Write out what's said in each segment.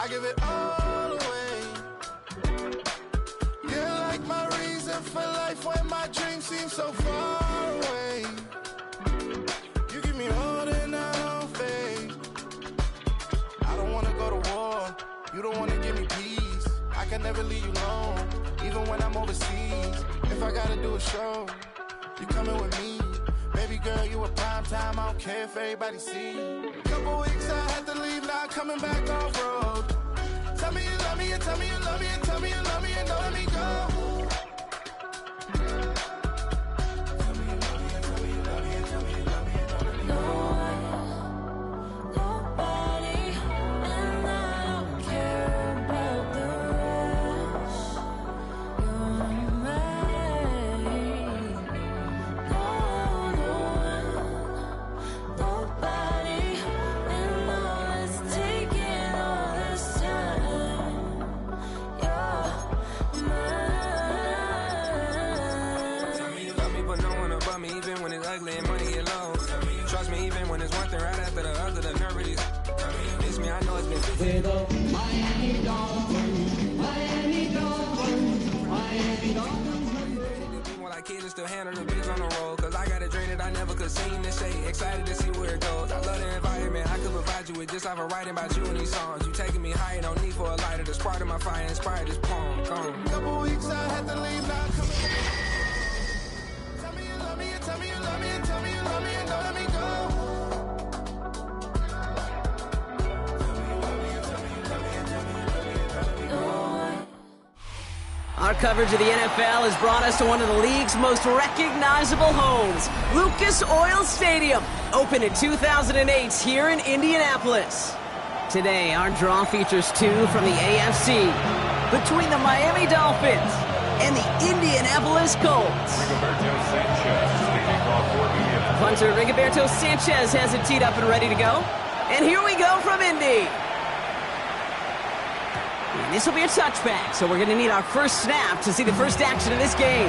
I give it all away. You're like my reason for life when my dreams seem so far away. You give me more than I don't fade. I don't wanna go to war. You don't wanna give me peace. I can never leave you alone, even when I'm overseas. If I gotta do a show, you coming with me. Baby girl, you a prime time. I don't care if everybody see. Couple weeks I had to leave, now coming back off road. Tell me you love me, and tell me you love me, and tell me you love me, and don't let me go. We're the Miami Dolphins, Miami Dolphins, Miami Dolphins. People like kids still handle the biz on the road, cause I got a dream that I never could sing and say. Excited to see where it goes. I love the environment. I could provide you with just like I'm writing about you in these songs. You taking me higher, no need for a lighter. The spark of my fire inspired this poem. Gone. Couple weeks I had to leave, now coming. Tell me you love me, and tell me you love me, and tell me you love me, and don't let me go. Our coverage of the NFL has brought us to one of the league's most recognizable homes, Lucas Oil Stadium, opened in 2008 here in Indianapolis. Today, our draw features two from the AFC, between the Miami Dolphins and the Indianapolis Colts. Punter Rigoberto Sanchez has it teed up and ready to go. And here we go from Indy. And this will be a touchback, so we're going to need our first snap to see the first action of this game.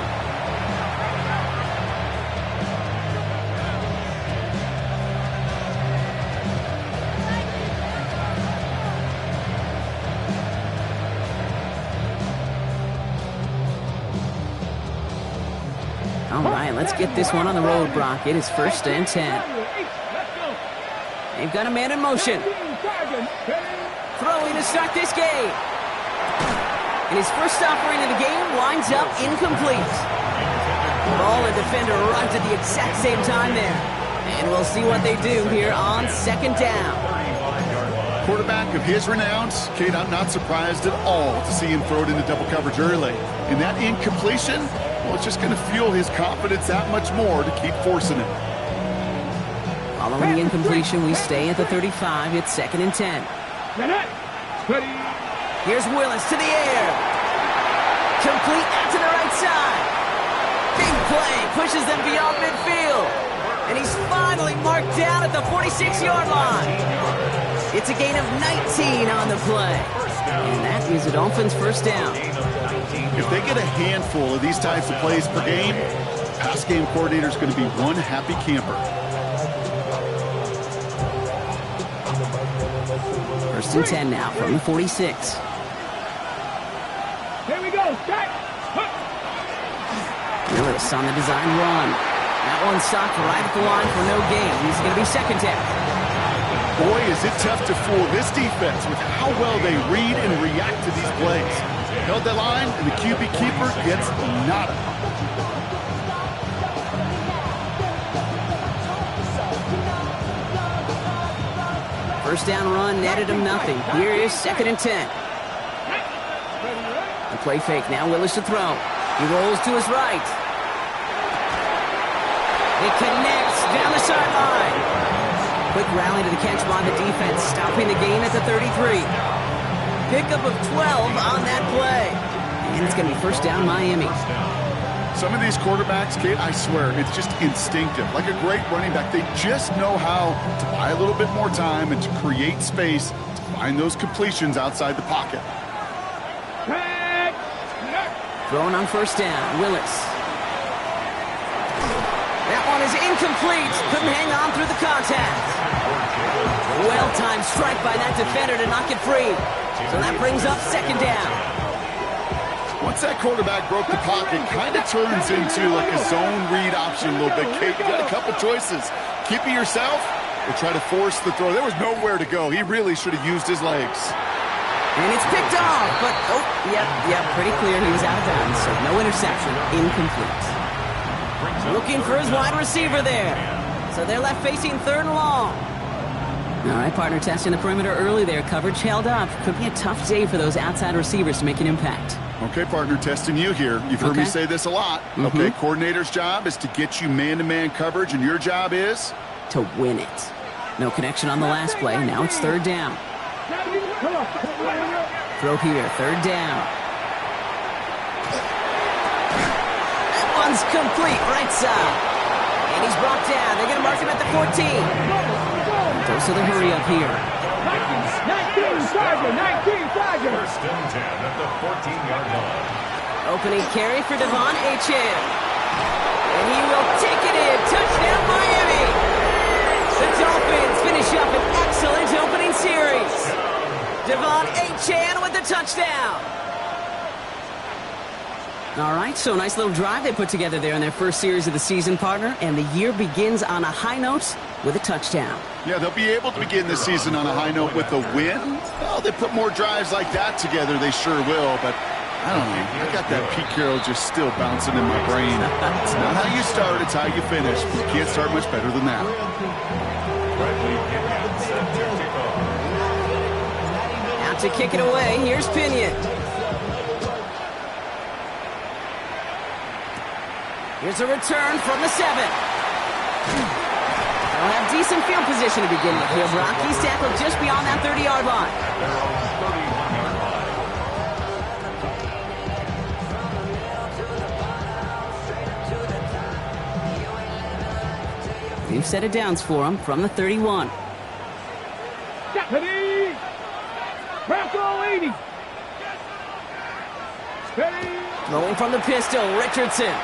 All right, let's get this one on the road, Brock. It is 1st and 10. They've got a man in motion. Throwing to start this game. And his first offering of the game winds up incomplete. Ball and defender runs at the exact same time there. And we'll see what they do here on 2nd down. Quarterback of his renowns, Kate, I'm not surprised at all to see him throw it into double coverage early. And that incompletion, well, it's just going to fuel his confidence that much more to keep forcing it. Following the incompletion, we stay at the 35. It's 2nd and 10. Here's Willis to the air. Complete out to the right side. Big play pushes them beyond midfield. And he's finally marked down at the 46-yard line. It's a gain of 19 on the play. And that is a Dolphins' first down. If they get a handful of these types of plays per game, pass game coordinator is going to be one happy camper. 1st and 10 now from the 46. Here we go, start. Willis on the design run. That one stopped right at the line for no gain. It's going to be 2nd down. Boy, is it tough to fool this defense with how well they read and react to these plays. Held that line, and the QB keeper gets nada. First down run netted him nothing. Here is 2nd and 10. The play fake now. Willis to throw. He rolls to his right. It connects down the sideline. Quick rally to the catch by the defense, stopping the gain at the 33. Pickup of 12 on that play. And it's going to be 1st down Miami. Some of these quarterbacks, Kate, I swear, it's just instinctive. Like a great running back, they just know how to buy a little bit more time and to create space to find those completions outside the pocket. Throwing on 1st down, Willis. That one is incomplete. Couldn't hang on through the contact. Well-timed strike by that defender to knock it free. So that brings up second down. Once that quarterback broke the pocket, kind of turns into like a zone read option a little bit. Kate, you got a couple choices. Keep it yourself or try to force the throw. There was nowhere to go. He really should have used his legs. And it's picked off, but, pretty clear he was out of bounds, so no interception, incomplete. Looking for his wide receiver there. So they're left facing third and long. All right, partner, testing the perimeter early there. Coverage held up. Could be a tough day for those outside receivers to make an impact. Okay, partner, testing you here. You've heard me say this a lot. Okay, coordinator's job is to get you man-to-man coverage, and your job is? To win it. No connection on the last play. Now it's third down. Throw here, third down. That one's complete, right side. And he's brought down. They're going to mark him at the 14. Dose of the hurry up here. 19 Tiger. First and 10 at the 14-yard line. Opening carry for Devon Achane. And he will take it in. Touchdown, Miami. The Dolphins finish up an excellent opening series. Devon Achane with the touchdown. All right, so nice little drive they put together there in their first series of the season, partner. And the year begins on a high note with a touchdown. Yeah, they'll be able to begin the season on a high note with a win. Well, they put more drives like that together, they sure will. But I don't know, I got that Pete Carroll just still bouncing in my brain. It's not how you start, it's how you finish. You can't start much better than that. Out to kick it away, here's Pinion. Here's a return from the 7. They'll have decent field position to begin with here. He's tackled just beyond that 30-yard line. New set of downs for him from the 31. Steady. Bronco 80. Steady. Throwing from the pistol, Richardson.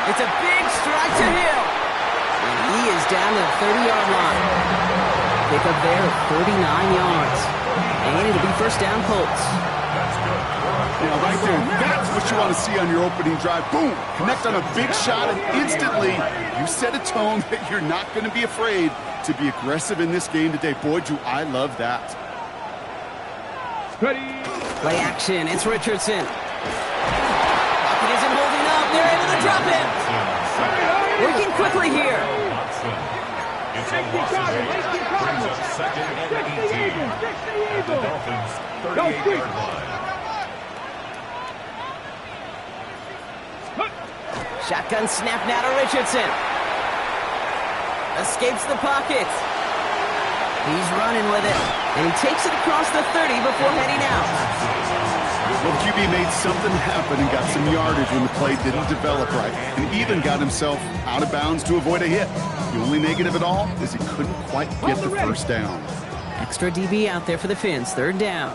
It's a big strike to Hill. And he is down to the 30-yard line. Pick up there of 39 yards. And it'll be first down Colts. Yeah, right there. That's what you want to see on your opening drive. Boom! Connect on a big shot, and instantly you set a tone that you're not going to be afraid to be aggressive in this game today. Boy, do I love that. Ready. Play action. It's Richardson. Pocket isn't holding up. They're able to drop it. Working quickly here. It's a loss of 8. Brings up second and 18. At the Dolphins' 38-yard line. Shotgun snap now to Richardson. Escapes the pocket. He's running with it. And he takes it across the 30 before heading out. Well, QB made something happen and got some yardage when the play didn't develop right, and even got himself out of bounds to avoid a hit. The only negative at all is he couldn't quite get the first down. Extra DB out there for the Finns. Third down.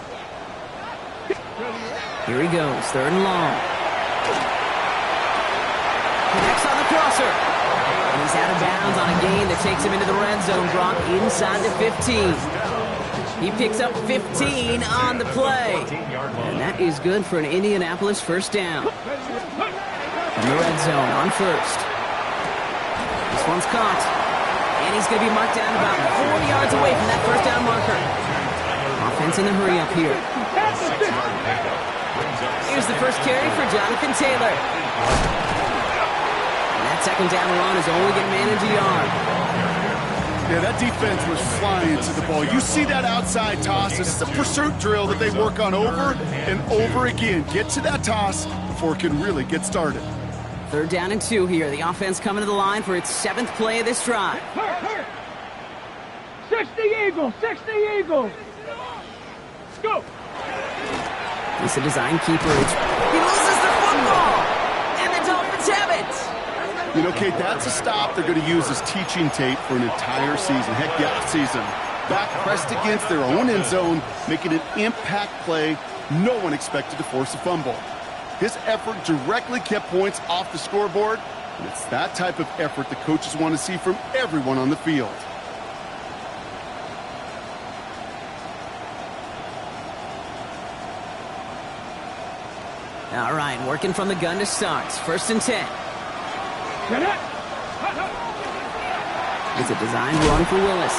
Here he goes. Third and long. Connects on the crosser. And he's out of bounds on a gain that takes him into the red zone. Brock inside the 15. He picks up 15 on the play. And that is good for an Indianapolis first down. From the red zone on first. This one's caught. And he's going to be marked down about 40 yards away from that first down marker. Offense in the hurry up here. Here's the first carry for Jonathan Taylor. And that second down run is only going to manage a yard. Yeah, that defense was flying to the ball. You see that outside toss. This is a pursuit drill that they work on over and over again. Get to that toss before it can really get started. Third down and 2 here. The offense coming to the line for its 7th play of this drive. 60 Eagles. 60 Eagles. Let's go. He's a design keeper. He loses the football. And the Dolphins have it. You know, Kate, that's a stop they're going to use as teaching tape for an entire season. Heck, yeah, season. Back pressed against their own end zone, making an impact play no one expected to force a fumble. His effort directly kept points off the scoreboard, and it's that type of effort the coaches want to see from everyone on the field. All right, working from the gun to start. 1st and 10. It's a designed run for Willis.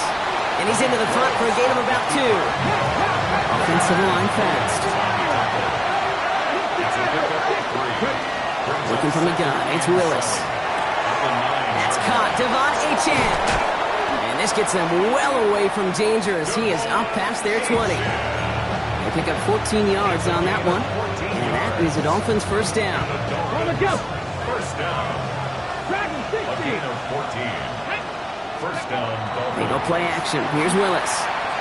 And he's into the front for a gain of about 2. Offensive line fast. Working from the gun, it's Willis. That's caught. Devon Achane. And this gets them well away from danger as he is up past their 20. They pick up 14 yards on that one. And that is the Dolphins' first down. First down. A gain of 14. First down, Dolphins. They go play action. Here's Willis.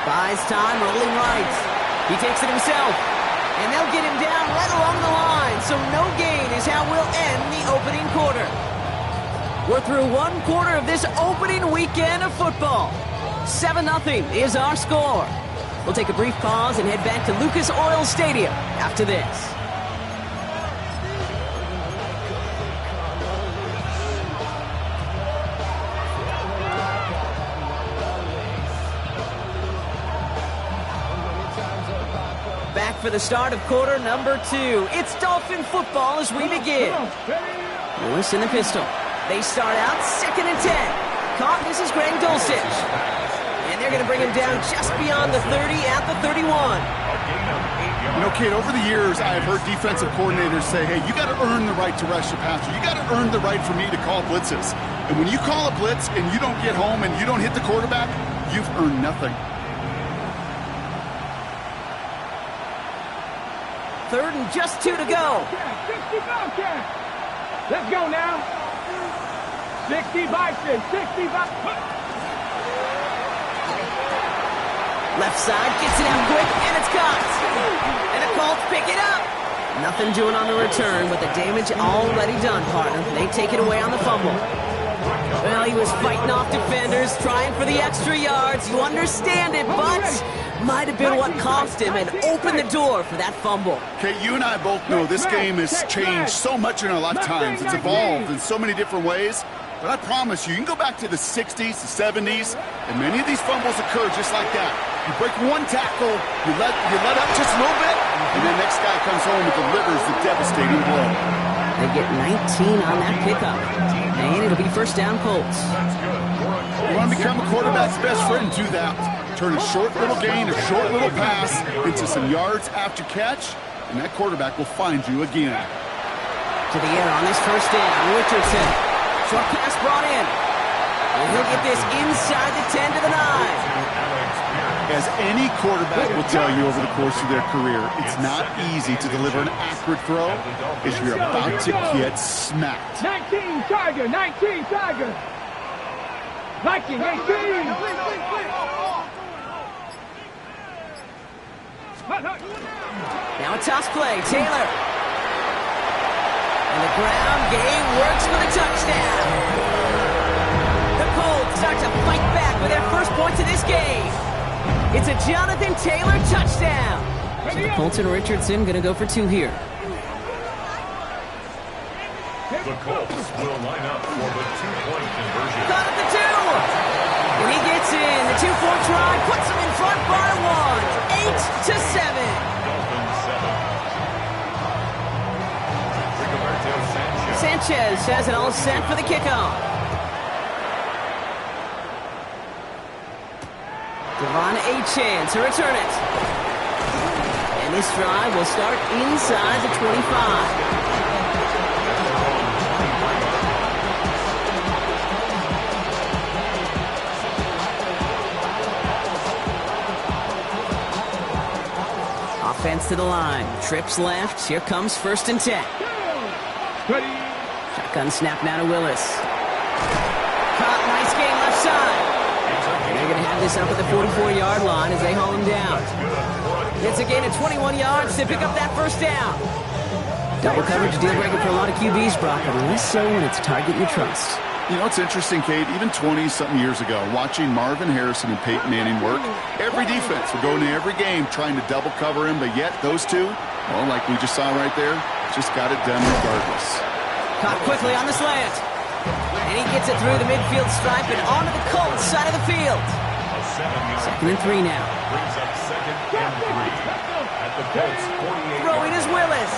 Buys time, rolling right. He takes it himself. And they'll get him down right along the line. So no gain is how we'll end the opening quarter. We're through one quarter of this opening weekend of football. 7-0 is our score. We'll take a brief pause and head back to Lucas Oil Stadium after this. Back for the start of quarter number 2. It's Dolphin football as we begin. Willis in the pistol. They start out 2nd and 10. Caught, this is Greg Dulcich. And they're going to bring him down just beyond the 30 at the 31. You know, kid, over the years, I've heard defensive coordinators say, hey, you got to earn the right to rush the passer. You got to earn the right for me to call blitzes. And when you call a blitz and you don't get home and you don't hit the quarterback, you've earned nothing. 3rd and just 2 to go. Let's go now. 60 Bison, 60 Bison. Left side, gets it out quick, and it's caught. And the Colts pick it up. Nothing doing on the return, but the damage already done, partner. They take it away on the fumble. Well, he was fighting off defenders, trying for the extra yards. You understand it, but might have been what cost him and opened the door for that fumble. Okay, you and I both know this game has changed so much in our lifetimes. It's evolved in so many different ways. But I promise you, you can go back to the 60s, the 70s, and many of these fumbles occur just like that. You break one tackle, you let up just a little bit, and the next guy comes home and delivers the devastating blow. They get 19 on that pickup. And it'll be first down Colts. You want to become a quarterback's best friend, do that. Turn a short little gain, a short little pass into some yards after catch, and that quarterback will find you again. To the air on this first down, Richardson. Short pass brought in. And he'll get this inside the 10 to the 9. As any quarterback will tell you over the course of their career, it's not easy to deliver an accurate throw if you're about to get smacked. 19 Tiger, 19 Tiger. Viking, 18. Now a toss play, Taylor. And the ground game works for the touchdown. The Colts start to fight back with their first points of this game. It's a Jonathan Taylor touchdown. So the Colts and Richardson going to go for 2 here. The Colts will line up for the 2-point conversion. Caught at the 2. And he gets in. The 2-point try puts him in front by 1. 8-7. Dolphins 7. Sanchez has it all set for the kickoff. Devon Achane to return it. And this drive will start inside the 25. Offense to the line. Trips left. Here comes 1st and 10. Shotgun snap now to Willis. Caught. Nice game left side. And they're going to have this up at the 44-yard line as they haul him down. It's a gain of 21 yards to pick up that first down. Double coverage deal breaker for a lot of QBs, Brock, but less so when it's target you trust. You know, it's interesting, Kate, even 20-something years ago, watching Marvin Harrison and Peyton Manning work, every defense would go into every game trying to double cover him, but yet those two, well, like we just saw right there, just got it done regardless. Caught quickly on the slant. And he gets it through the midfield stripe and onto the Colts side of the field. 2nd and 3 now. Brings up 2nd and 3 at the Colts 48. Throwing is Willis.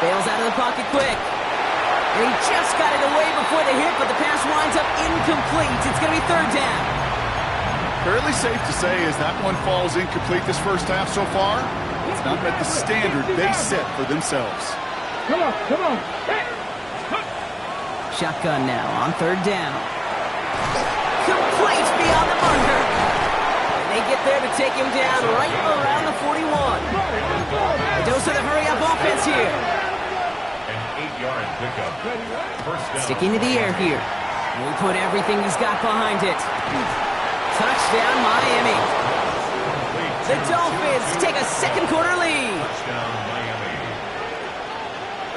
Bails out of the pocket quick. And he just got it away before the hit, but the pass winds up incomplete. It's going to be third down. Fairly safe to say as that one falls incomplete this first half so far, it's not met the standard they set for themselves. Come on. Hey. Shotgun now on third down. Complete beyond the marker. And they get there to take him down right around the 41. A dose of the hurry-up offense here. An 8-yard pickup. First down. Sticking to the air here. And we put everything he's got behind it. Touchdown, Miami. The Dolphins take a second quarter lead. Touchdown, Miami.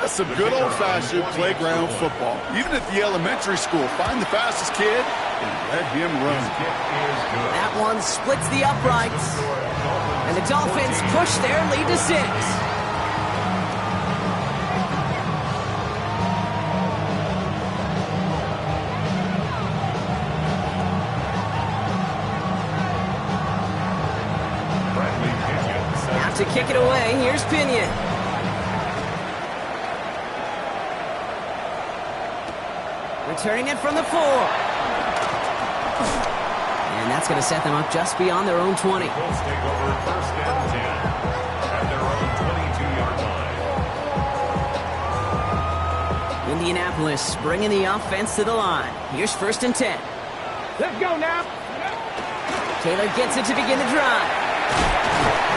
That's some good old-fashioned playground football. Even at the elementary school, find the fastest kid and let him run. His kick is good. That one splits the uprights. And the Dolphins push their lead to 6. To kick it away, here's Pinion. Returning it from the 4. And that's going to set them up just beyond their own 20. Colts take over first and 10 at their own 22-yard line. Indianapolis bringing the offense to the line. Here's first and 10. Let's go now. Taylor gets it to begin the drive.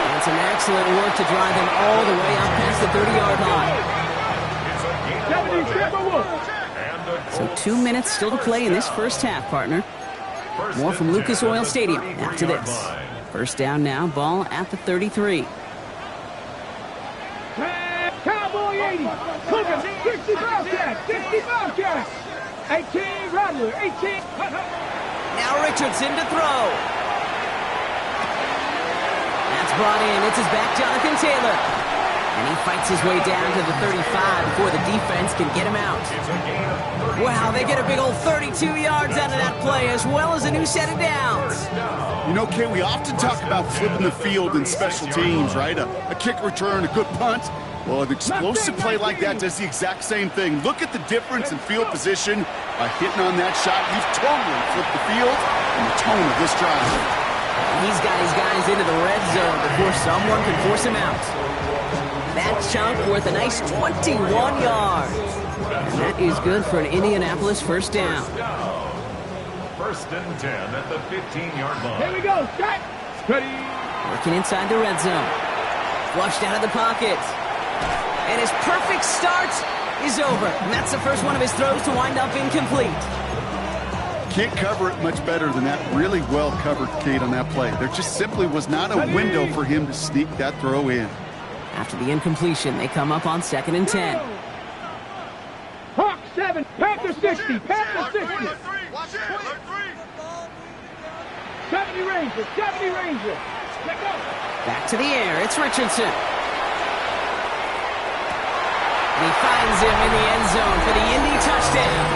And some excellent work to drive them all the way out past the 30-yard line. So 2 minutes still to play in this first half, partner. More from Lucas Oil Stadium after this. First down now, ball at the 33. Cowboy 80. Cooking 60 Bobcats. 60 Bobcats. 18 Rattler. 18. Now Richardson to throw. That's brought in. It's his back, Jonathan Taylor. And he fights his way down to the 35 before the defense can get him out. Wow, they get a big old 32 yards out of that play, as well as a new set of downs. You know, Kay, we often talk about flipping the field in special teams, right? A kick return, a good punt. Well, an explosive play like that does the exact same thing. Look at the difference in field position by hitting on that shot. You've totally flipped the field and the tone of this drive. He's got his guys into the red zone before someone can force him out. That chunk worth a nice 21 yards. And that is good for an Indianapolis first down. First and 10 at the 15-yard line. Here we go. Set. Ready. Working inside the red zone. Flushed out of the pocket. And his perfect start is over. And that's the first one of his throws to wind up incomplete. Can't cover it much better than that really well covered Kate on that play. There just simply was not a window for him to sneak that throw in. After the incompletion, they come up on second and 10. Hawk 7. Panther 60. Panther 60. 70 Ranger. 70 Ranger. Let go. Back to the air. It's Richardson. And he finds him in the end zone for the Indy touchdown.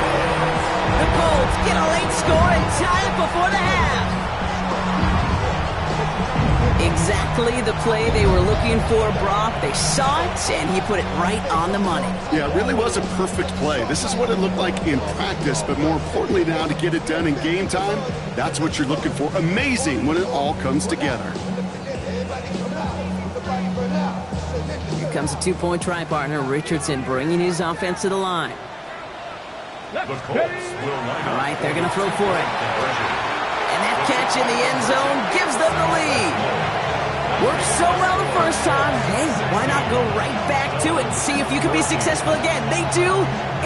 The Colts get a late score and tie it before the half. Exactly the play they were looking for, Brock. They saw it, and he put it right on the money. Yeah, it really was a perfect play. This is what it looked like in practice, but more importantly now, to get it done in game time, that's what you're looking for. Amazing when it all comes together. Here comes a two-point try partner, Richardson, bringing his offense to the line. The Colts will line up. All right, they're going to throw for it. And that catch in the end zone gives them the lead. Worked so well the first time. Hey, why not go right back to it and see if you can be successful again? They do,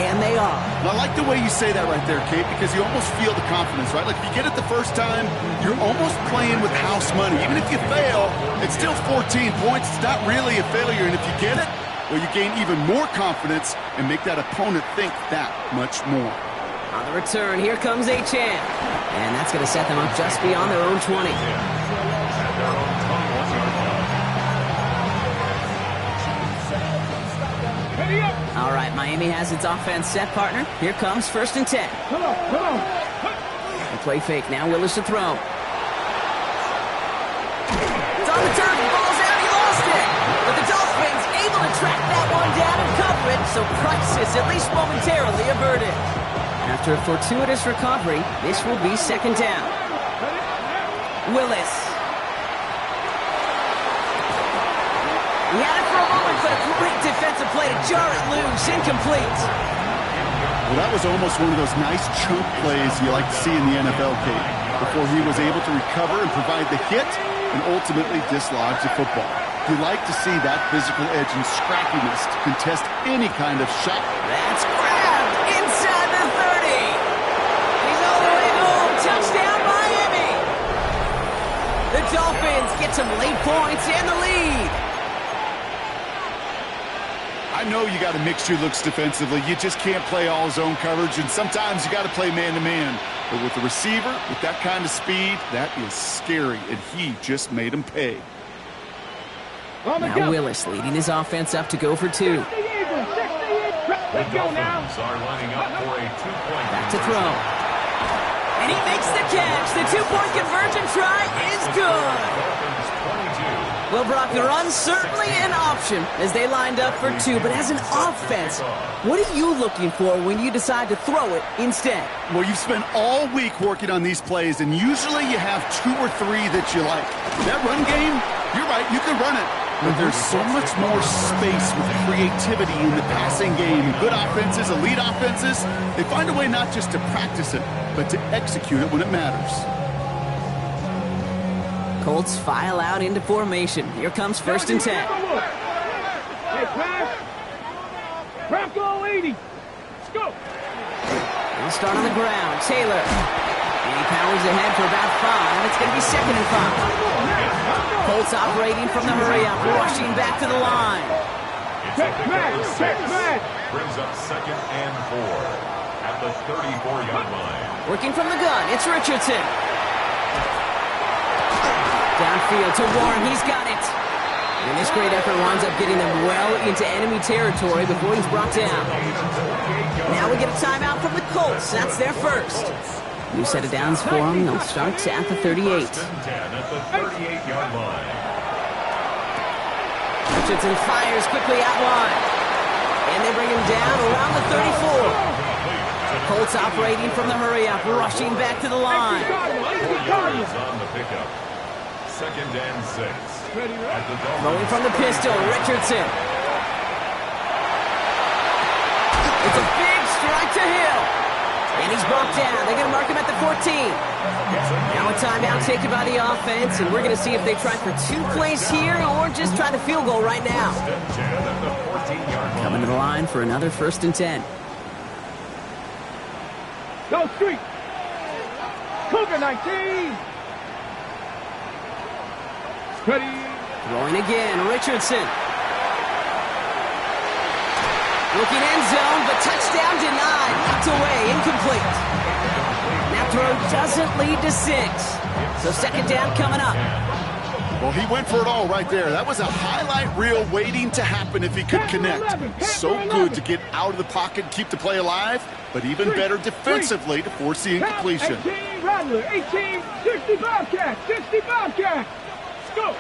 and they are. I like the way you say that right there, Kate, because you almost feel the confidence, right? Like if you get it the first time, you're almost playing with house money. Even if you fail, it's still 14 points. It's not really a failure, and if you get it, well, you gain even more confidence and make that opponent think that much more. On the return, here comes Achane. And that's going to set them up just beyond their own 20. All right, Miami has its offense set, partner. Here comes first and 10. Come on. The play fake now, Willis to throw. It's on the turf, ball's out, he lost it. But the Dolphins able to track that one down in coverage. is at least momentarily averted. After a fortuitous recovery, this will be second down. Willis. He had it for a moment, but a great defensive play to jar it loose. Incomplete. Well, that was almost one of those nice chunk plays you like to see in the NFL, Kate, before he was able to recover and provide the hit and ultimately dislodge the football. You like to see that physical edge and scrappiness to contest any kind of shot. That's grabbed inside the 30. He's all the way home. Touchdown, Miami. The Dolphins get some late points and the lead. I know you got to mix your looks defensively. You just can't play all zone coverage, and sometimes you got to play man-to-man. But with the receiver, with that kind of speed, that is scary, and he just made him pay. Now Willis leading his offense up to go for 2. The Dolphins are lining up for a 2-point Back to throw. And he makes the catch. The 2-point conversion try is good. Well, Brock, the run's certainly an option as they lined up for 2, but as an offense, what are you looking for when you decide to throw it instead? Well, you've spent all week working on these plays, and usually you have 2 or 3 that you like. That run game, you're right, you can run it. But there's so much more space with creativity in the passing game. Good offenses, elite offenses, they find a way not just to practice it, but to execute it when it matters. Colts file out into formation. Here comes 1st and 10. Hey, pass. Bronco 80. Let's go. They'll start on the ground. Taylor. And he powers ahead for about 5. It's going to be 2nd and 5. Colts operating from the hurry-up, rushing back to the line. Check back. Brings up 2nd and 4 at the 34-yard line. Working from the gun, it's Richardson. Downfield to Warren, he's got it. And this great effort winds up getting them well into enemy territory before he's brought down. Now we get a timeout from the Colts. That's their first. New set of downs for them. They'll start at the 38. At the 38-yard line. Richardson fires quickly out wide. And they bring him down around the 34. Colts operating from the hurry-up, rushing back to the line. 4 yards on the pickup. 2nd and 6. Rolling from the pistol, Richardson. It's a big strike to Hill. And he's brought down. They're going to mark him at the 14. Now a timeout taken by the offense, and we're going to see if they try for 2 plays here or just try the field goal right now. Coming to the line for another 1st and 10. Go street. Cougar 19. Ready. Throwing again, Richardson. Looking end zone, but touchdown denied. Knocked away, incomplete. That throw doesn't lead to 6. So 2nd down coming up. Well, he went for it all right there. That was a highlight reel waiting to happen if he could connect. So good to get out of the pocket and keep the play alive, but even better defensively to force the incompletion. 18, Rattler, 18, 65 catch, 65 catch. Let's go.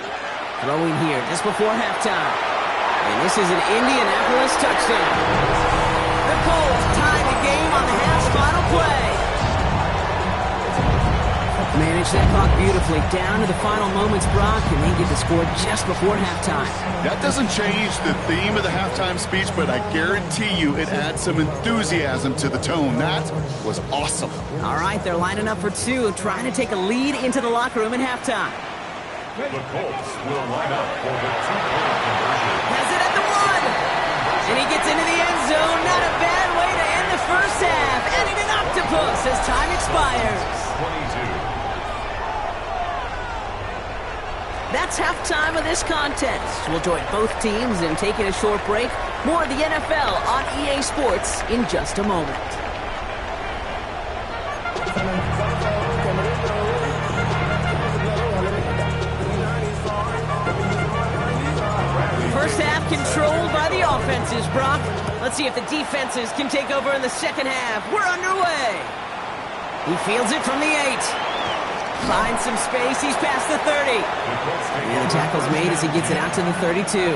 Throwing here just before halftime. And this is an Indianapolis touchdown. The Colts tie the game on the half's final play. Managed that clock beautifully down to the final moments, Brock, and they get the score just before halftime. That doesn't change the theme of the halftime speech, but I guarantee you it adds some enthusiasm to the tone. That was awesome. All right, they're lining up for 2, trying to take a lead into the locker room at halftime. The Colts will line up for the 2-point conversion. Has it at the 1. And he gets into the end zone. Not a bad way to end the first half. Adding an octopus as time expires. 22. That's halftime of this contest. We'll join both teams in taking a short break. More of the NFL on EA Sports in just a moment. First half controlled by the offenses, Brock. Let's see if the defenses can take over in the second half. We're underway. He fields it from the 8. Finds some space. He's past the 30. And the tackle's made as he gets it out to the 32.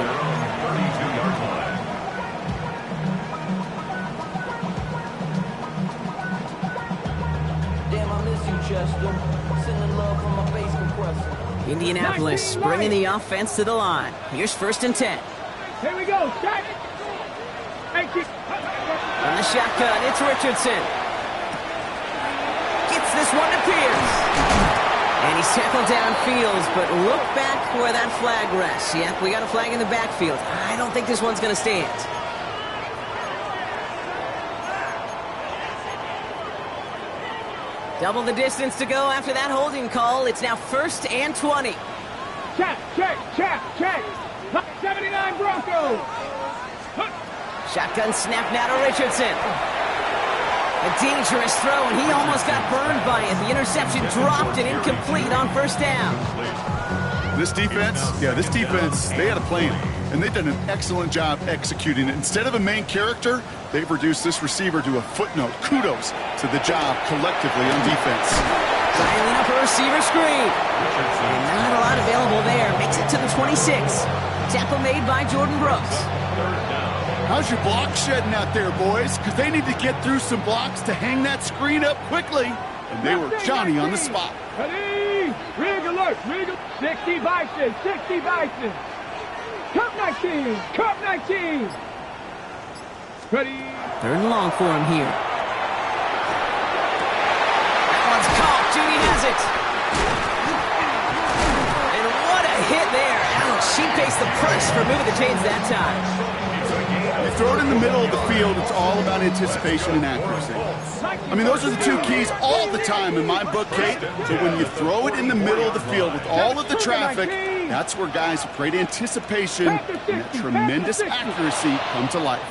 Indianapolis bringing the offense to the line. Here's 1st and 10. Here we go. Set. Thank you. From the shotgun, it's Richardson. Gets this one to Pierce. And he's tackled downfield, but look back where that flag rests. Yep, we got a flag in the backfield. I don't think this one's going to stand. Double the distance to go after that holding call. It's now 1st and 20. Check. 79 Broncos. Shotgun snap now to Richardson. A dangerous throw, and he almost got burned by it. The interception dropped and incomplete on 1st down. This defense, they had a plan, and they've done an excellent job executing it. Instead of a main character, they've reduced this receiver to a footnote. Kudos to the job collectively on defense. Dialing up a receiver screen. And not a lot available there. Makes it to the 26. Tackle made by Jordan Brooks. How's your block shedding out there, boys? Because they need to get through some blocks to hang that screen up quickly. And they were Johnny on the spot. Ready? Rig alert. 60 Bison. Cup 19. Ready? 3rd and long for him here. That one's caught. Judy has it. And what a hit there. Ouch, she faced the price for moving the chains that time. You throw it in the middle of the field, it's all about anticipation and accuracy. I mean, those are the 2 keys all the time in my book, Kate. So when you throw it in the middle of the field with all of the traffic, that's where guys with great anticipation and that tremendous accuracy come to life.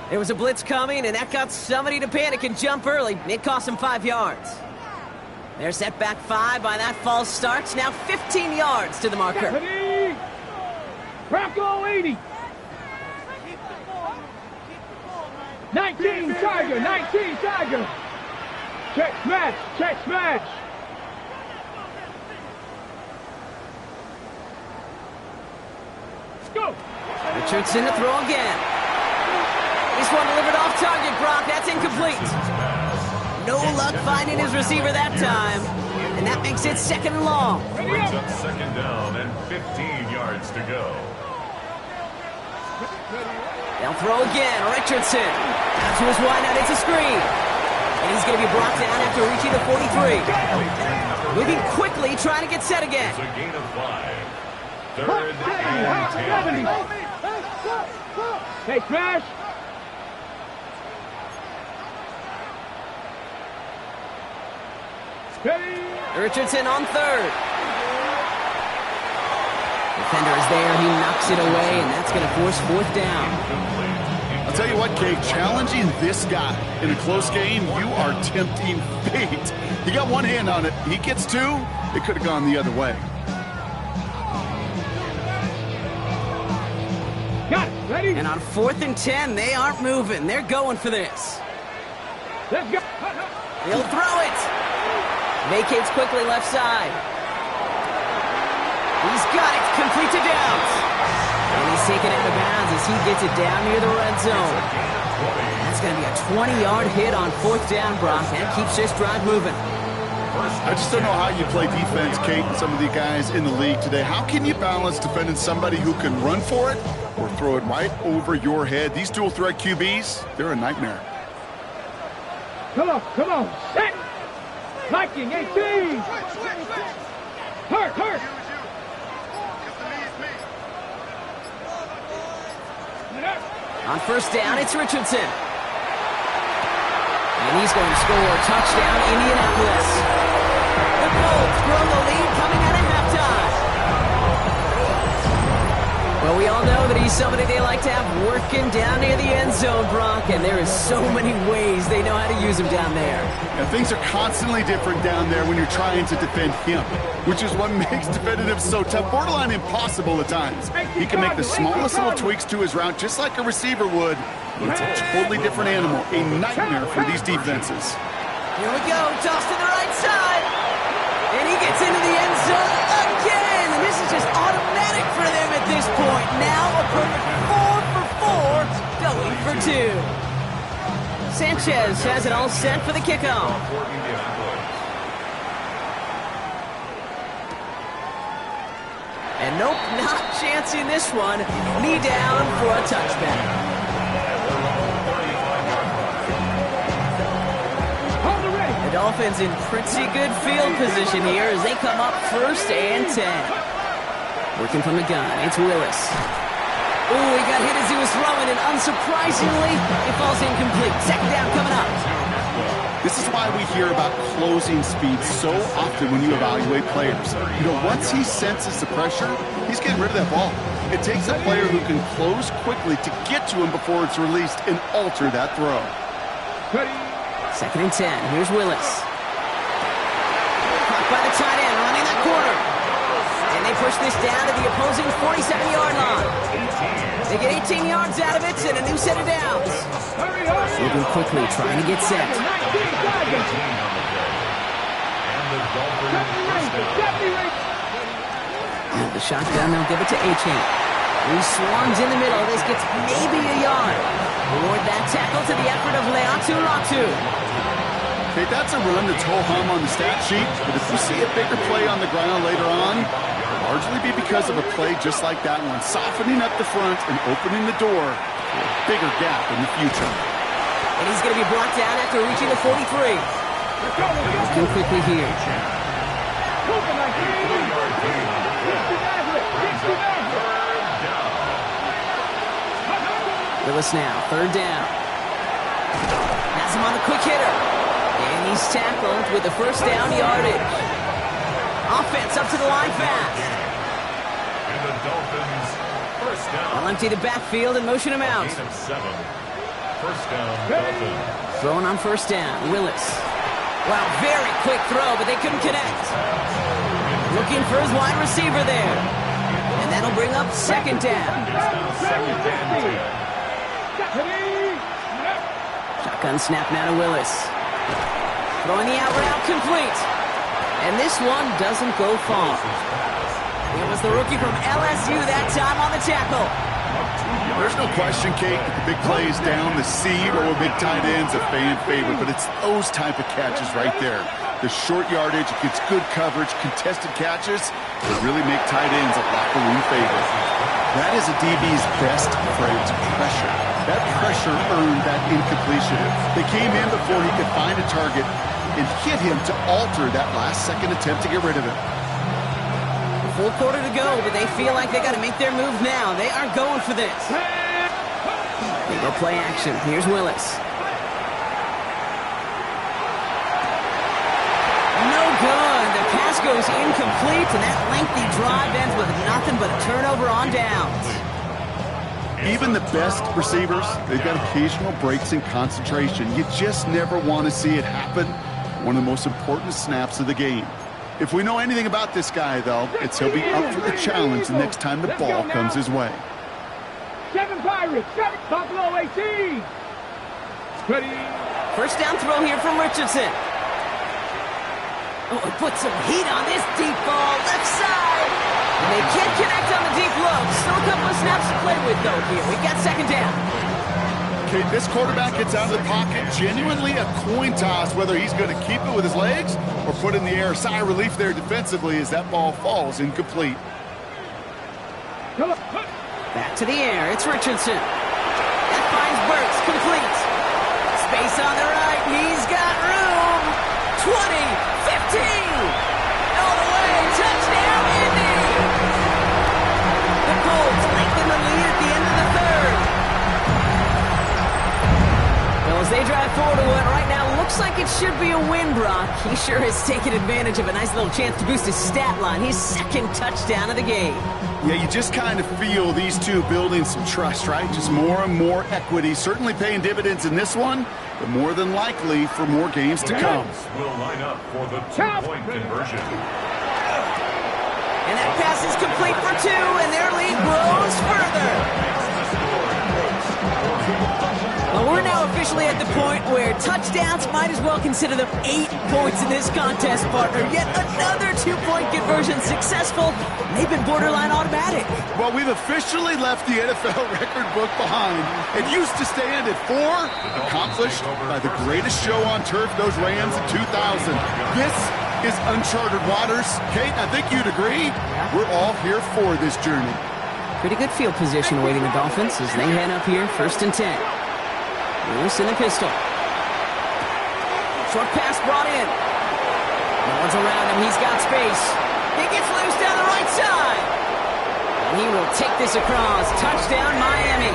There was a blitz coming, and that got somebody to panic and jump early. It cost him 5 yards. They're set back 5 by that false start. Now 15 yards to the marker. Ready? Bronco 80. 19 Tiger. Check smash. Let's go. Richardson to throw again. This one delivered off target, Brock. That's incomplete. No luck finding his receiver that time. And that makes it 2nd and long. Brings up 2nd down and 15 yards to go. They'll throw again. Richardson. Out to his wideout. It's a screen. And he's going to be brought down after reaching the 43. Moving quickly, trying to get set again. It's a gain of 5. 3rd and 10. Hey, Smash. Richardson on 3rd. Defender is there. He knocks it away, and that's going to force 4th down. I'll tell you what, Kate, challenging this guy in a close game, you are tempting fate. He got one hand on it. He gets 2. It could have gone the other way. Got it. Ready? And on 4th and 10, they aren't moving. They're going for this. Let's go. He'll throw it. Vacates quickly left side. He's got it. Complete to Downs. And he's taken out of bounds as he gets it down near the red zone. That's going to be a 20-yard hit on 4th down, Brock. That keeps this drive moving. I just don't know how you play defense, Kate, and some of the guys in the league today. How can you balance defending somebody who can run for it or throw it right over your head? These dual-threat QBs, they're a nightmare. Come on. Set. Viking 18. Hurt. On 1st down, it's Richardson. And he's going to score. Touchdown, Indianapolis. The Colts grow the lead coming out of halftime. Well, we all know that he's somebody they like to have working down near the end zone, Brock, and there is so many ways they know how to use him down there. And things are constantly different down there when you're trying to defend him, which is what makes defending him so tough, borderline impossible at times. He can make the smallest little tweaks to his route just like a receiver would, but it's a totally different animal, a nightmare for these defenses. Here we go, toss to the right side, and he gets into the end zone again, and this is just automatic for them at this point. Now a perfect 4 for 4, going for 2. Sanchez has it all set for the kickoff. And nope, not chancing this one. Knee down for a touchback. The Dolphins in pretty good field position here as they come up 1st and 10. Working from the gun, it's Willis. Ooh, he got hit as he was throwing, and unsurprisingly, it falls incomplete. 2nd down coming up. This is why we hear about closing speed so often when you evaluate players. You know, once he senses the pressure, he's getting rid of that ball. It takes a player who can close quickly to get to him before it's released and alter that throw. 2nd and 10. Here's Willis. Caught by the tight end, running that corner. And they push this down to the opposing 47-yard line. They get 18 yards out of it and a new set of downs. Moving quickly, trying to get set. And the shotgun, they'll give it to Achane. He swarms in the middle. This gets maybe a yard. Reward that tackle to the effort of Leatu Latu. Okay, that's a run that's ho-hum on the stat sheet, but if you see a bigger play on the ground later on, it'll largely be because of a play just like that one, softening up the front and opening the door for a bigger gap in the future. And he's going to be brought down after reaching the 43. Looking quickly here. Willis now, 3rd down. Has him on the quick hitter. And he's tackled with the 1st down yardage. Offense up to the line fast. And the Dolphins, 1st down. They'll empty the backfield and motion him out. 7. 1st down, Dolphins. Throwing on 1st down, Willis. Wow, very quick throw, but they couldn't connect. Looking for his wide receiver there. And that'll bring up 2nd down. Shotgun snap now to Willis. Throwing the out route complete. And this one doesn't go far. It was the rookie from LSU that time on the tackle. There's no question, Kate, that the big plays down the seam or big tight ends a fan favorite, but it's those type of catches right there. The short yardage, it gets good coverage, contested catches that really make tight ends a locker room favorite. That is a DB's best phrase, pressure. That pressure earned that incompletion. They came in before he could find a target and hit him to alter that last-second attempt to get rid of him. Full quarter to go, but they feel like they got to make their move now. They are going for this. They go play action. Here's Willis. No good. The pass goes incomplete, and that lengthy drive ends with nothing but a turnover on downs. Even the best receivers, they've got occasional breaks in concentration. You just never want to see it happen. One of the most important snaps of the game. If we know anything about this guy, though, it's he'll be up for the challenge the next time the ball comes his way. 7 Pirates, 7 Buffalo 18. Ready. 1st down throw here from Richardson. Oh, put some heat on this deep ball, left side. And they can't connect on the deep low. Still a couple of snaps to play with, though, here. We've got 2nd down. Okay, this quarterback gets out of the pocket, genuinely a coin toss whether he's going to keep it with his legs or put in the air. Sigh of relief there defensively as that ball falls incomplete. Back to the air, it's Richardson. That finds Burks, complete. Space on the right, he's got room. 20, 15, all the way, touchdown Indy. The Colts lengthen the lead at the end of the 3rd. Well, as they drive forward to what right now looks like it should be a win, Brock, he sure has taken advantage of a nice little chance to boost his stat line. His 2nd touchdown of the game. Yeah, you just kind of feel these two building some trust, right? Just more and more equity. Certainly paying dividends in this one, but more than likely for more games to come. Will line up for the 2-point conversion. And that pass is complete for 2, and their lead grows further. Well, we're now officially at the point where touchdowns might as well consider them 8 points in this contest, partner. Yet another 2-point conversion successful. They've been borderline automatic. Well, we've officially left the NFL record book behind. It used to stand at 4, accomplished by the greatest show on turf, those Rams in 2000. This is uncharted waters. Kate, I think you'd agree. We're all here for this journey. Pretty good field position awaiting the Dolphins as they head up here, 1st and 10. Lewis in the pistol. Short pass brought in. No one's around him. He's got space. He gets loose down the right side. And he will take this across. Touchdown, Miami.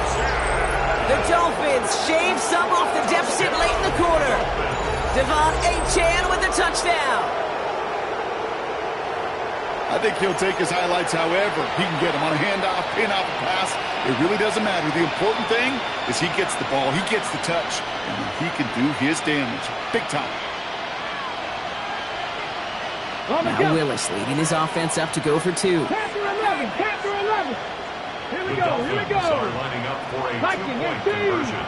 The Dolphins shave some off the deficit late in the quarter. Devon Achane with the touchdown. I think he'll take his highlights however he can get them on a handoff, pin off a pass. It really doesn't matter. The important thing is he gets the ball, he gets the touch, and he can do his damage. Big time. Now Willis leading his offense up to go for 2. Panther 11, Panther 11. Here we go, here we go. Are lining up for a two-point conversion.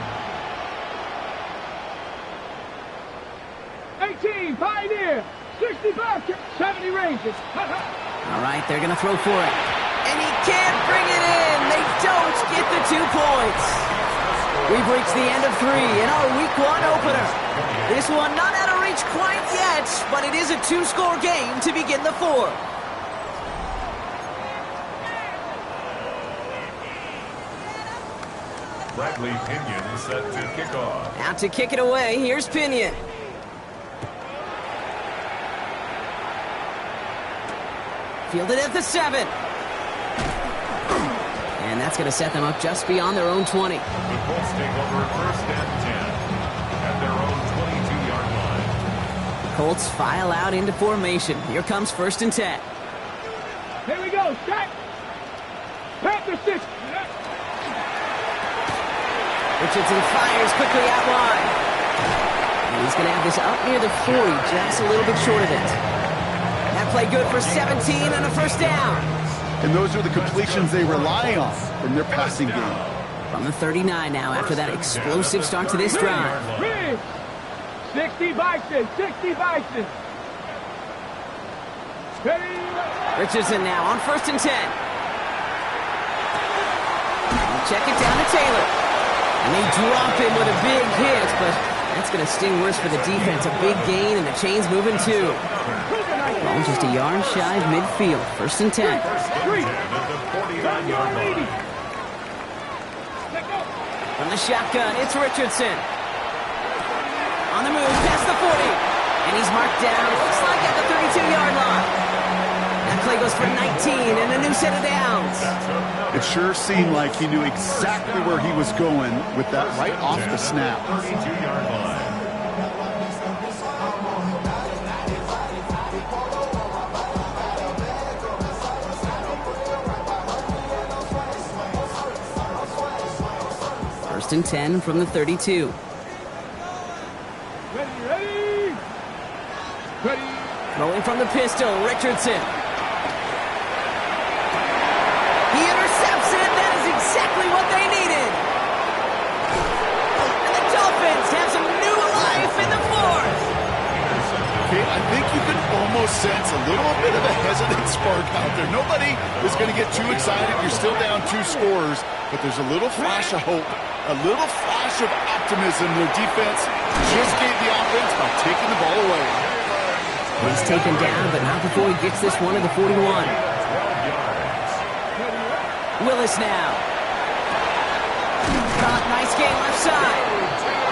18, Pioneer. 65, 70 ranges. All right, they're going to throw for it. And he can't bring it in. They don't get the 2 points. We've reached the end of 3 in our Week 1 opener. This one not out of reach quite yet, but it is a 2-score game to begin the 4th. Bradley Pinion set to kick off. Out to kick it away, here's Pinion. Fielded at the 7. And that's going to set them up just beyond their own 20. The Colts take over 1st and 10 at their own 22-yard line. Colts file out into formation. Here comes 1st and 10. Here we go, set. Panther 6. Richardson fires quickly out wide. And he's going to have this up near the 40, just a little bit short of it. That play good for 17 and a 1st down. And those are the completions they rely on from their passing game. From the 39 now after that explosive start to this drive. 60 Bison, 60 Bison. Richardson now on 1st and 10. And check it down to Taylor. And they drop him with a big hit, but that's going to sting worse for the defense. A big gain, and the chain's moving too. Ball just a yard shy of midfield. 1st and 10. From the shotgun, it's Richardson. On the move, past the 40. And he's marked down, looks like at the 32-yard line. That play goes for 19 and a new set of downs. It sure seemed like he knew exactly where he was going with that right off the snap. 32-yard line. First and 10 from the 32. Ready. Throwing from the pistol, Richardson. He intercepts it. That is exactly what they needed. And the Dolphins have some new life in the 4th. Okay, I think you can almost sense a little bit of a hesitant spark out there. Nobody is going to get too excited. You're still down 2 scores, but there's a little flash of hope, a little flash of optimism. Their defense just gave the offense by taking the ball away. He's taken down, but not before he gets this one to the 41. Willis now. Caught, nice game left side.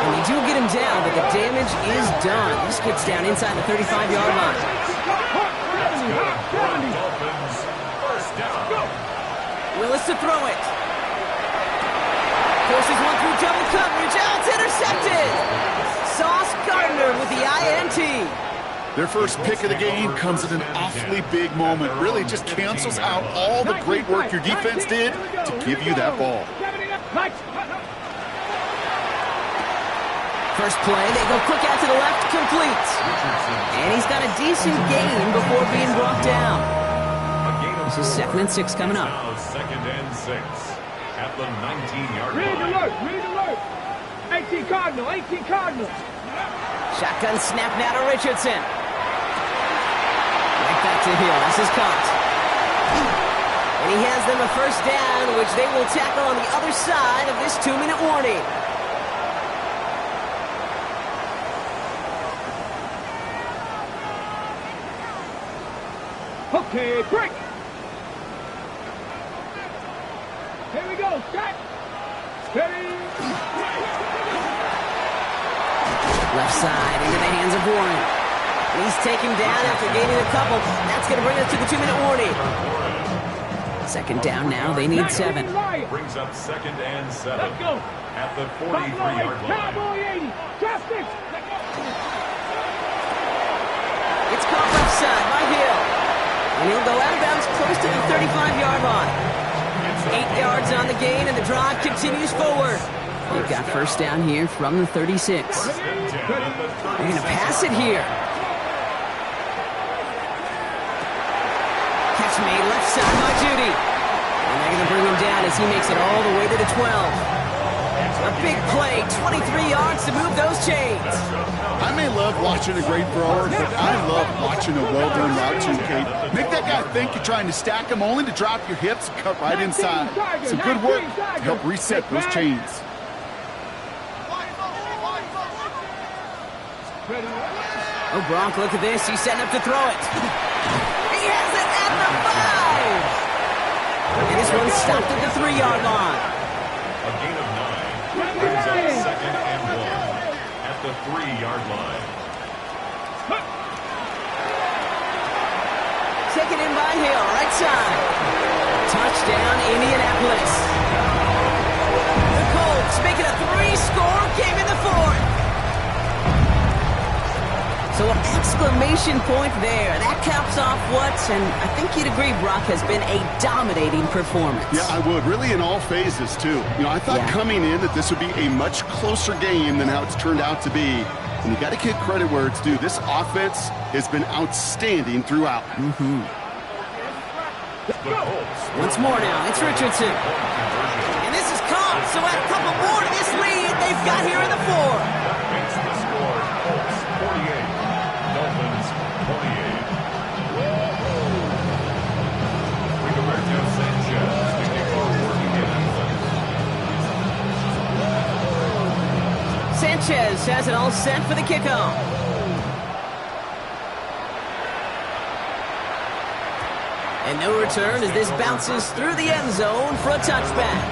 And they do get him down, but the damage is done. This gets down inside the 35-yard line. Willis to throw it. Forces one through double coverage. Oh, it's intercepted. Sauce Gardner with the INT. Their first pick of the game comes at an awfully big moment. Really just cancels out all the great work your defense did to give you that ball. First play, they go quick out to the left, complete. And he's got a decent gain before being brought down. This is 2nd and 6 coming up. Now 2nd and 6 at the 19-yard line. Read alert. 18 Cardinal. Shotgun snap now to Richardson. Right back to Hill. This is caught. And he has them a 1st down, which they will tackle on the other side of this 2-minute warning. Okay, break. Here we go, set. Ready. Left side into the hands of Warren. And he's taken down after gaining a couple. That's going to bring us to the 2-minute warning. Second down now. They need 7. Brings up 2nd and 7. Let's go. At the 43-yard line. Cowboy 80. Traffic. It's caught left side by Hill. And he'll go out of bounds close to the 35-yard line. 8 yards on the gain, and the drive continues forward. They've got first down here from the 36. They're going to pass it here. Catch made left side by Judy. And they're going to bring him down as he makes it all the way to the 12. A big play, 23 yards to move those chains. I may love watching a great thrower, but I love watching a well-done route too, Kate. Make that guy think you're trying to stack him only to drop your hips and cut right inside. Some good work to help reset those chains. Oh, Gronk, look at this. He's setting up to throw it. He has it at the 5. And this one's stopped at the 3-yard line. A gain of 9. Brings up 2nd and 1. At the 3-yard line. Taken in by Hill, right side. Touchdown, Indianapolis. The Colts making a 3-score game in the 4th. So an exclamation point there. That caps off what, and I think you'd agree, Brock, has been a dominating performance. Yeah, I would. Really in all phases, too. You know, I thought coming in that this would be a much closer game than how it's turned out to be. And you got to give credit where it's due. This offense has been outstanding throughout. Once more now, it's Richardson. And this is caught, so add a couple more to this lead they've got here in the 4th. Makes the score Colts 48. Dolphins 28. Rigoberto Sanchez taking forward again. Sanchez has it all set for the kickoff. And no return as this bounces through the end zone for a touchback.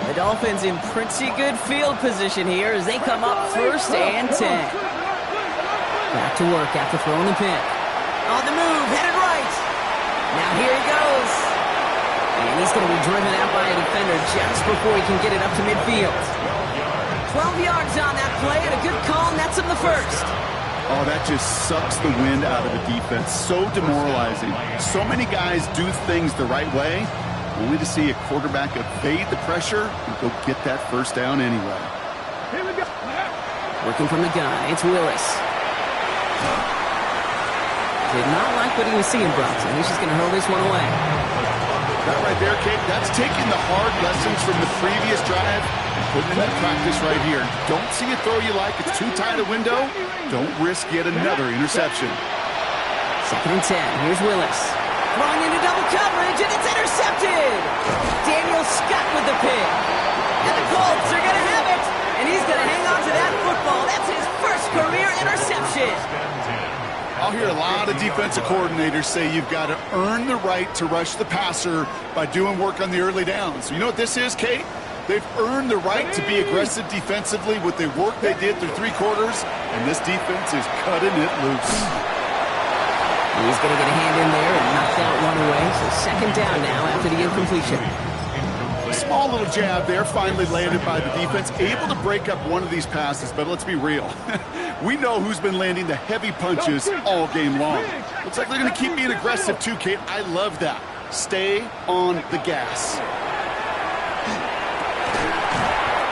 The Dolphins in pretty good field position here as they come up 1st and 10. Back to work after throwing the pick. On the move, headed right. Now here he goes. And he's going to be driven out by a defender just before he can get it up to midfield. 12 yards on that play, and a good call nets him the 1st. Oh, that just sucks the wind out of the defense. So demoralizing. So many guys do things the right way, only to see a quarterback evade the pressure and go get that first down anyway. Here we go. Working from the gun, it's Willis. Did not like what he was seeing, Bronson. He's just going to hurl this one away. That right there, Kate, that's taking the hard lessons from the previous drive and putting it into practice right here. Don't see a throw you like. It's too tight a window. Don't risk yet another interception. 2nd and 10. Here's Willis. Throwing into double coverage, and it's intercepted. Daniel Scott with the pick. And the Colts are going to have it. And he's going to hang on to that football. That's his first career interception. I'll hear a lot of defensive coordinators say you've got to earn the right to rush the passer by doing work on the early downs. You know what this is, Kate? They've earned the right to be aggressive defensively with the work they did through 3 quarters, and this defense is cutting it loose. He's going to get a hand in there and knock that one away. So 2nd down now after the incompletion. A small little jab there, finally landed by the defense, able to break up one of these passes, but let's be real. We know who's been landing the heavy punches all game long. Looks like they're going to keep being aggressive too, Kate. I love that. Stay on the gas.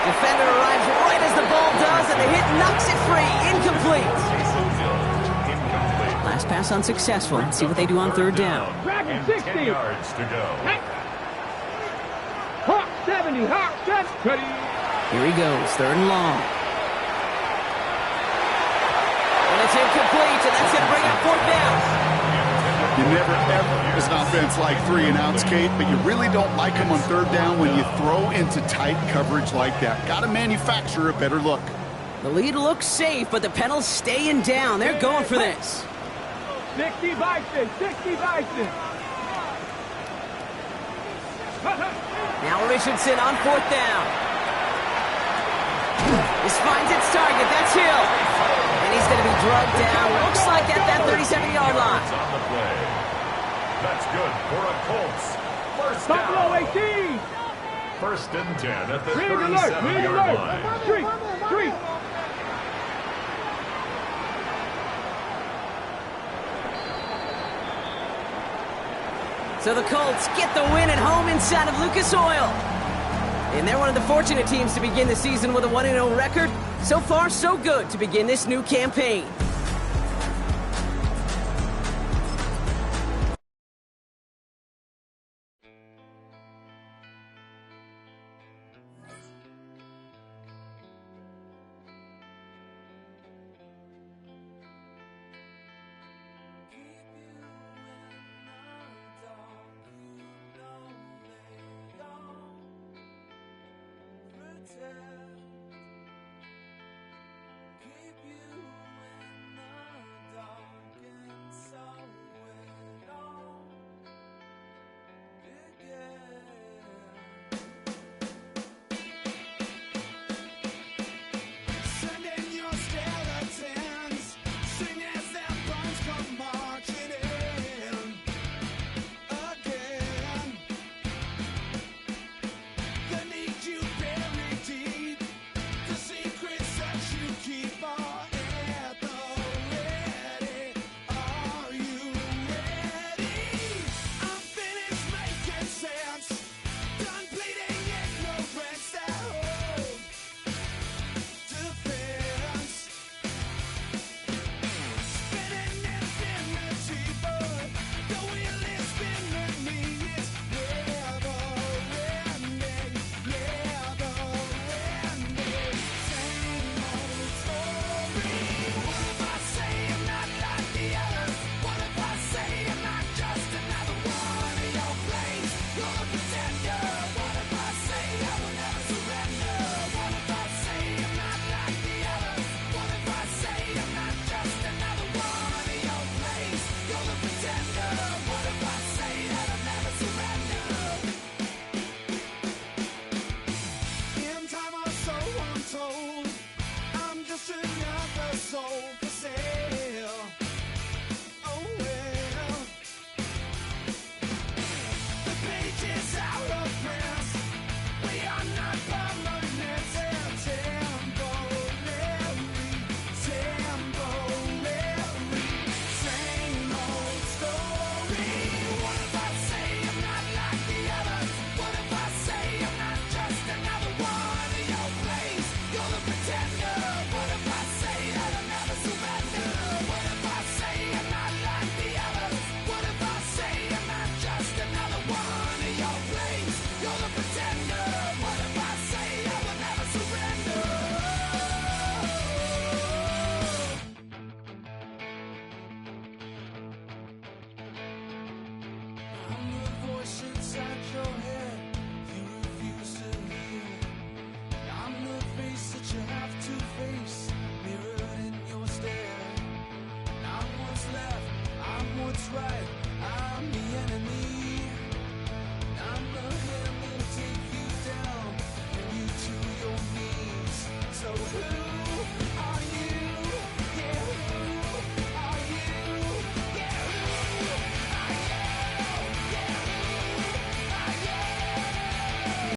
Defender arrives right as the ball does, and the hit knocks it free. Incomplete. Last pass unsuccessful. Let's see what they do on 3rd down. And 10 yards to go. Hawk 70, Hawk 70. Here he goes, 3rd and long. And it's incomplete, and that's going to bring up 4th down. You never, ever is an offense like 3-and-outs, Kate, but you really don't like them on third down when you throw into tight coverage like that. Got to manufacture a better look. The lead looks safe, but the penal's staying down. They're going for this. 60 Bison, 60 Bison. Now Richardson on fourth down. This finds its target. That's Hill. And he's going to be drugged down. Looks like at that 37-yard line. On the play. That's good for a Colts. First Buffalo down. 18. First and 10 at the Green alert, 37-yard line. Street, street. So the Colts get the win at home inside of Lucas Oil. And they're one of the fortunate teams to begin the season with a 1-0 record. So far, so good to begin this new campaign. Yeah.